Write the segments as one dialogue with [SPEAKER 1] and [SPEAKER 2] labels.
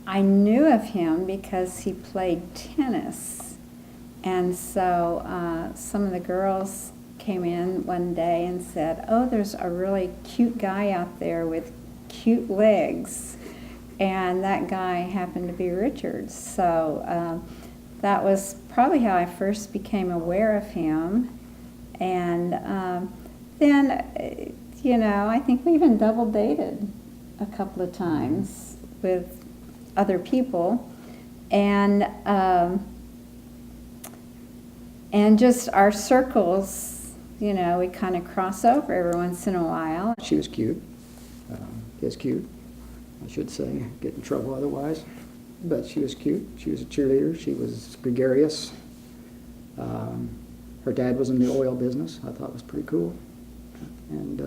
[SPEAKER 1] I knew of him because he played tennis. And so some of the girls came in one day and said, "Oh, there's a really cute guy out there with cute legs." And that guy happened to be Richard. So that was probably how I first became aware of him. And then, I think we even double dated a couple of times with other people. And just our circles, we kind of cross over every once in a while.
[SPEAKER 2] She was cute. Is cute, I should say. Get in trouble otherwise. But she was cute. She was a cheerleader. She was gregarious. Her dad was in the oil business. I thought it was pretty cool. And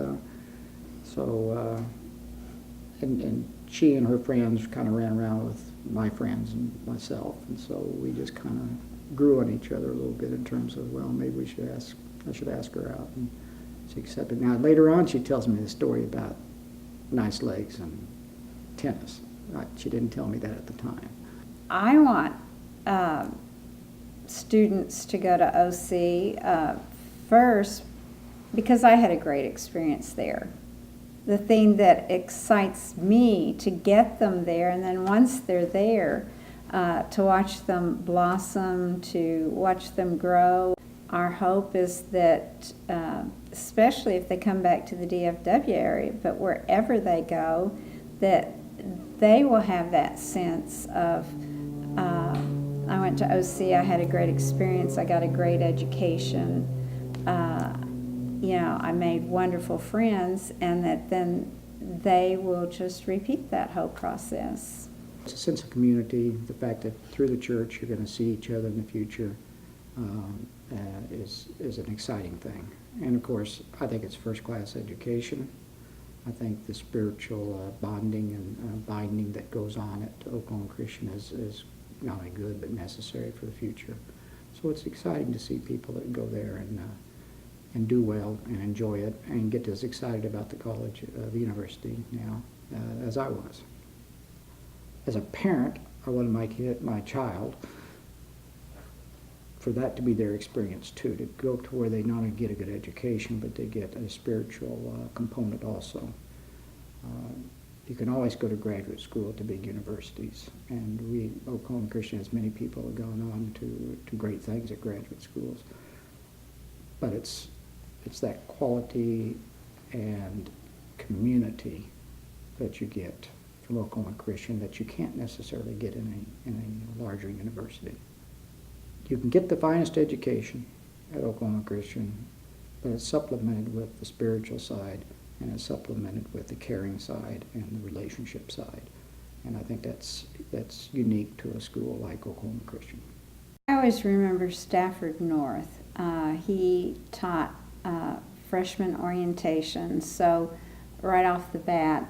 [SPEAKER 2] and she and her friends kind of ran around with my friends and myself. And so we just kind of grew on each other a little bit in terms of, well, maybe I should ask her out. And she accepted. Now, later on, she tells me the story about nice legs and tennis. She didn't tell me that at the time.
[SPEAKER 1] I want students to go to OC first because I had a great experience there. The thing that excites me to get them there, and then once they're there, to watch them blossom, to watch them grow. Our hope is that, especially if they come back to the DFW area, but wherever they go, that they will have that sense of, I went to OC, I had a great experience, I got a great education, I made wonderful friends, and that then they will just repeat that whole process.
[SPEAKER 2] It's a sense of community, the fact that through the church you're going to see each other in the future is an exciting thing. And of course, I think it's first-class education. I think the spiritual bonding and binding that goes on at Oklahoma Christian is not only good but necessary for the future. So it's exciting to see people that go there and do well and enjoy it and get as excited about the college, the university now as I was. As a parent, I want my child for that to be their experience too, to go to where they not only get a good education, but they get a spiritual component also. You can always go to graduate school at the big universities, and Oklahoma Christian has many people who have gone on to great things at graduate schools. But it's that quality and community that you get from Oklahoma Christian that you can't necessarily get in a larger university. You can get the finest education at Oklahoma Christian, but it's supplemented with the spiritual side, and it's supplemented with the caring side and the relationship side. And I think that's unique to a school like Oklahoma Christian.
[SPEAKER 1] I always remember Stafford North. He taught freshman orientation, so right off the bat,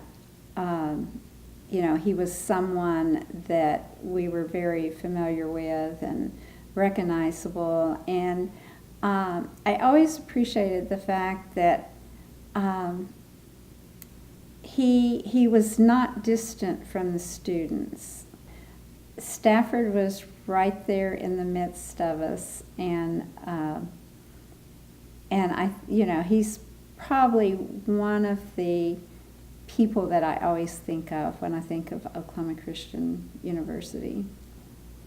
[SPEAKER 1] he was someone that we were very familiar with and recognizable. And I always appreciated the fact that he was not distant from the students. Stafford was right there in the midst of us, and he's probably one of the people that I always think of when I think of Oklahoma Christian University.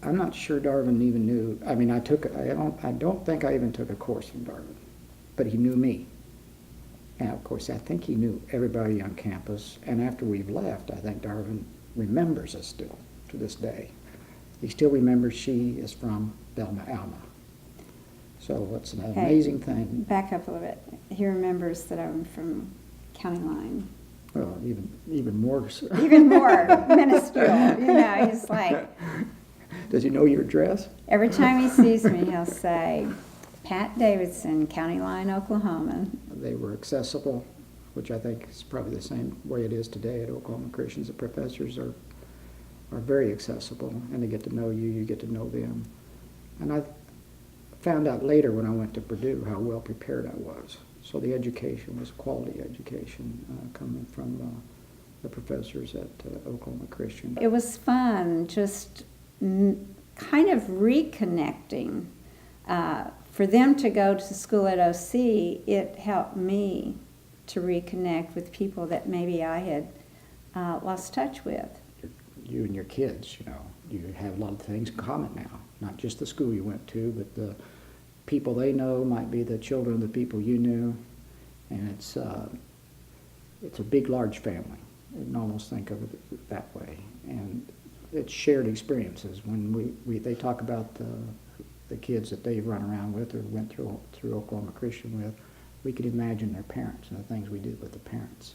[SPEAKER 2] I'm not sure Darwin even knew. I mean, I don't think I even took a course from Darwin, but he knew me. And of course, I think he knew everybody on campus. And after we've left, I think Darwin remembers us still to this day. He still remembers she is from Belma Alma. So it's an amazing thing.
[SPEAKER 1] Back up a little bit. He remembers that I'm from County Line.
[SPEAKER 2] Well, even more so.
[SPEAKER 1] Even more minuscule. He's like...
[SPEAKER 2] Does he know your address?
[SPEAKER 1] Every time he sees me, he'll say, Pat Davidson, County Line, Oklahoma.
[SPEAKER 2] They were accessible, which I think is probably the same way it is today at Oklahoma Christians. The professors are very accessible, and they get to know you, you get to know them. And I found out later when I went to Purdue how well prepared I was. So the education was quality education coming from the professors at Oklahoma Christian.
[SPEAKER 1] It was fun, just kind of reconnecting. For them to go to school at OC, it helped me to reconnect with people that maybe I had lost touch with.
[SPEAKER 2] You and your kids, you have a lot of things in common now. Not just the school you went to, but the people they know might be the children of the people you knew. And it's a big, large family. You can almost think of it that way. And it's shared experiences. When they talk about the kids that they've run around with or went through Oklahoma Christian with, we could imagine their parents and the things we did with the parents.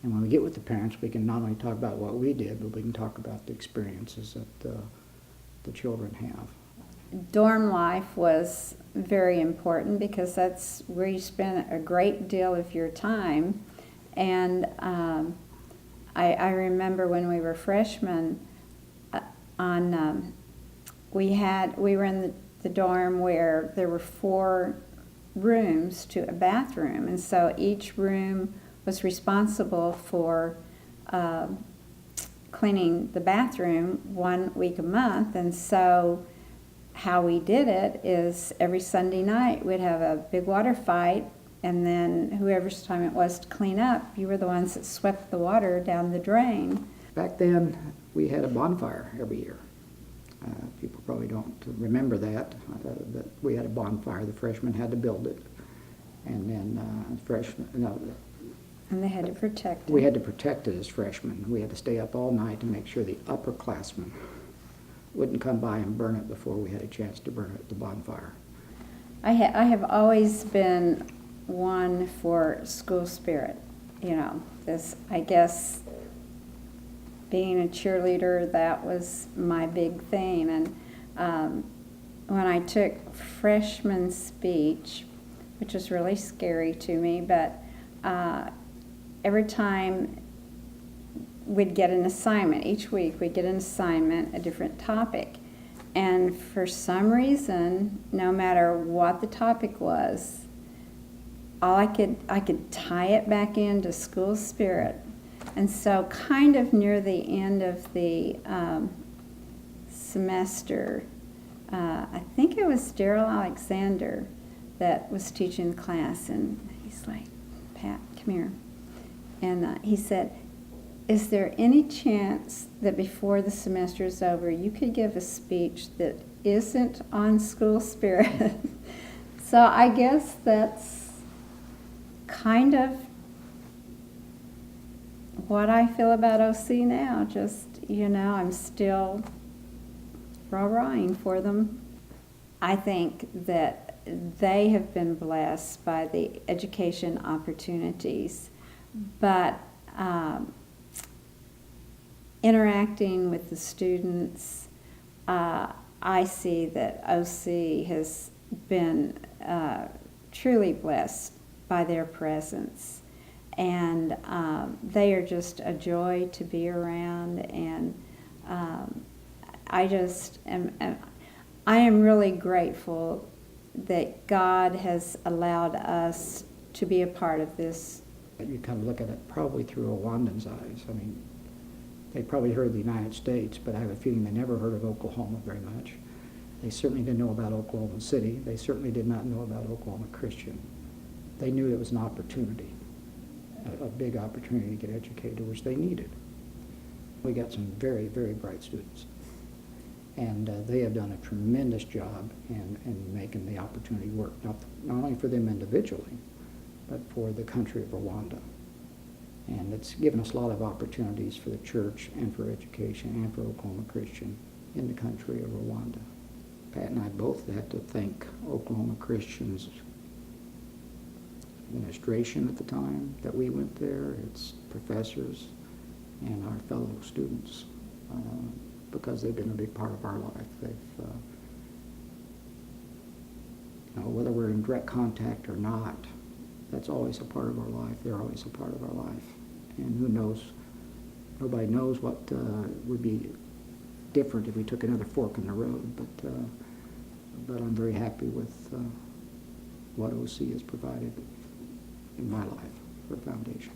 [SPEAKER 2] And when we get with the parents, we can not only talk about what we did, but we can talk about the experiences that the children have.
[SPEAKER 1] Dorm life was very important because that's where you spend a great deal of your time. And I remember when we were freshmen, we were in the dorm where there were 4 rooms to a bathroom, and so each room was responsible for cleaning the bathroom 1 week a month. And so how we did it is every Sunday night we'd have a big water fight, and then whoever's time it was to clean up, you were the ones that swept the water down the drain.
[SPEAKER 2] Back then, we had a bonfire every year. People probably don't remember that we had a bonfire. The freshmen had to build it. And then
[SPEAKER 1] And they had to protect it.
[SPEAKER 2] we had to protect it as freshmen. We had to stay up all night to make sure the upperclassmen wouldn't come by and burn it before we had a chance to burn it at the bonfire.
[SPEAKER 1] I have always been one for school spirit. I guess being a cheerleader, that was my big thing. And when I took freshman speech, which was really scary to me, but every time we'd get an assignment, each week we'd get an assignment, a different topic. And for some reason, no matter what the topic was, I could tie it back into school spirit. And so kind of near the end of the semester, I think it was Daryl Alexander that was teaching the class, and he's like, "Pat, come here." And he said, "Is there any chance that before the semester is over, you could give a speech that isn't on school spirit?" So I guess that's kind of what I feel about OC now. Just, I'm still rah-rahing for them. I think that they have been blessed by the education opportunities, but interacting with the students, I see that OC has been truly blessed by their presence. And they are just a joy to be around, and I am really grateful that God has allowed us to be a part of this.
[SPEAKER 2] You kind of look at it probably through a Rwandan's eyes. I mean, they probably heard of the United States, but I have a feeling they never heard of Oklahoma very much. They certainly didn't know about Oklahoma City. They certainly did not know about Oklahoma Christian. They knew it was an opportunity, a big opportunity to get educated, which they needed. We got some very, very bright students, and they have done a tremendous job in making the opportunity work, not only for them individually, but for the country of Rwanda. And it's given us a lot of opportunities for the church and for education and for Oklahoma Christian in the country of Rwanda. Pat and I both had to thank Oklahoma Christian's administration at the time that we went there, its professors, and our fellow students, because they've been a big part of our life. They've, whether we're in direct contact or not, that's always a part of our life. They're always a part of our life. And who knows, nobody knows what would be different if we took another fork in the road, but I'm very happy with what OC has provided in my life for a foundation.